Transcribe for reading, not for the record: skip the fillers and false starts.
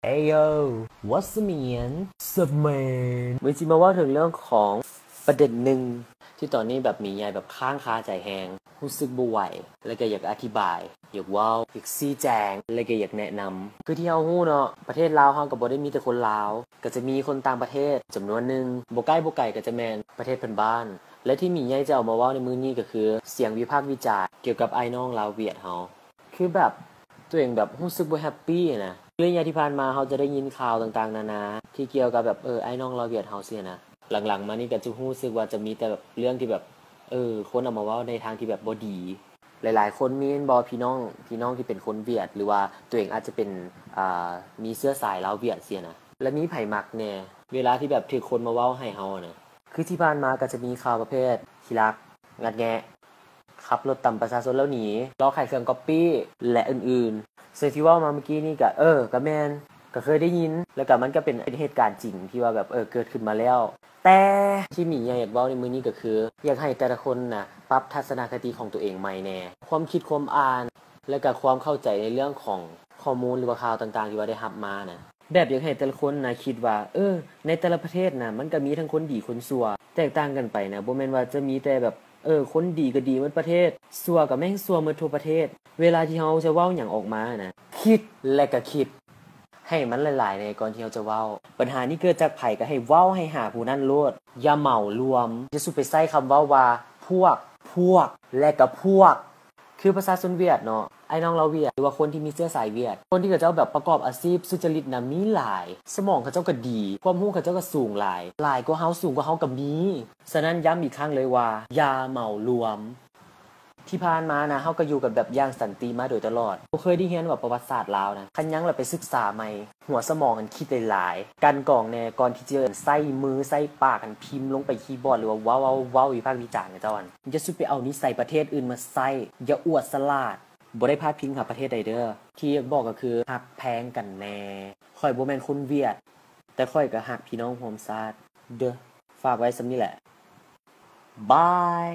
Ayo, what's the man? Sup man วันนี้มาว่าถึงเรื่องของประเด็นหนึ่งที่ตอนนี้แบบมีใหญ่แบบค้างคาใจแหงรู้สึกบ่ไหวแล้วก็อยากอธิบายอยากว้าวอยากชี้แจงแล้วก็อยากแนะนำคือที่เฮาฮู้เนาะประเทศลาวเฮาก็บ่ได้มีแต่คนลาวก็จะมีคนต่างประเทศจำนวนนึงบ่ใกล้บ่ไกลก็จะแม่นประเทศเพิ่นบ้านและที่มีใหญ่จะเอามาเว้าในมื้อนี้ก็คือเสียงวิพากษ์วิจารณ์เกี่ยวกับไอ้น้องลาวเวียดเฮาคือแบบตัวเองแบบรู้สึกบ่แฮปปี้นะเรื่องที่ผ่านมาเฮาจะได้ยินข่าวต่างๆนานาที่เกี่ยวกับแบบไอ้น้องลาวเวียดเฮาเสียนะหลังๆมานี่ก็จะรู้สึกว่าจะมีแต่แบบเรื่องที่แบบคนเอามาเว้าในทางที่แบบบ่ดีหลายๆคนมีบ่พี่น้องที่เป็นคนเวียดหรือว่าตัวเองอาจจะเป็นมีเชื้อสายลาวเวียดเสียนะและมีไผมักแน่เวลาที่แบบถูกคนมาเว้าให้เฮานะคือที่ผ่านมาก็จะมีข่าวประเภทขี้รักงัดแงะขับรถต่ำประชาชนแล้วหนีล้อขายเครื่องก๊อปปี้และอื่นๆซึ่งที่เว้ามาเมื่อกี้นี่ก็ก็แม่นก็เคยได้ยินแล้วก็มันก็เป็นเหตุการณ์จริงที่ว่าแบบเกิดขึ้นมาแล้วแต่ที่มีอยากเว้าในมื้อนี้ก็คืออยากให้แต่ละคนน่ะปรับทัศนคติของตัวเองใหม่แน่ความคิดความอ่านและก็ความเข้าใจในเรื่องของข้อมูลหรือว่าข่าวต่างๆที่ว่าได้รับมาน่ะแบบอยากให้แต่ละคนน่ะคิดว่าในแต่ละประเทศน่ะมันก็มีทั้งคนดีคนชั่วแตกต่างกันไปนะบ่แม่นว่าจะมีแต่แบบคนดีก็ดีหมดประเทศชั่วก็แม่งชั่วหมดทั่วประเทศเวลาที่เฮาจะเว้าหยังออกมานะคิดและก็คิดให้มันหลายๆในก่อนที่เราจะเว้าปัญหานี้เกิดจากไผก็ให้เว้าให้หาผู้นั้นโลดอย่าเหมารวมอย่าสุไปใส่คำเว้าว่าพวกและก็พวกคือภาษาชนเวียดเนาะไอ้น้องเราเวียดหรือว่าคนที่มีเชื้อสายเวียดคนที่เขาเจ้าแบบประกอบอาชีพสุจริตน่ะมีหลายสมองเขาเจ้าก็ดีความรู้เขาเจ้าก็สูงหลายกว่าเฮาสูงกว่าเฮาก็มีฉะนั้นย้ำอีกครั้งเลยว่าอย่าเหมารวมที่ผ่านมานะเฮาก็อยู่กันแบบอย่างสันติมาโดยตลอดบ่เคยได้เรียนว่าประวัติศาสตร์ลาวนะคันยังแล้วไปศึกษาใหม่หัวสมองมันคิดหลายๆกันกรองแน่ก่อนที่จะใส่มือใส่ปากกันพิมพ์ลงไปคีย์บอร์ดหรือว่าว้าววิพากษ์วิจารณ์เจ้าอันอย่าสุไปเอานิสัยประเทศอื่นมาใส่อย่าอวดฉลาดบ่ได้พาดพิงหาประเทศใดเด้อที่อยากบอกก็คือฮักแพงกันแน่ข่อยบ่แม่นคนเวียดแต่ข่อยก็ฮักพี่น้องร่วมชาติเด้อฝากไว้ส่ำนี้แหละบาย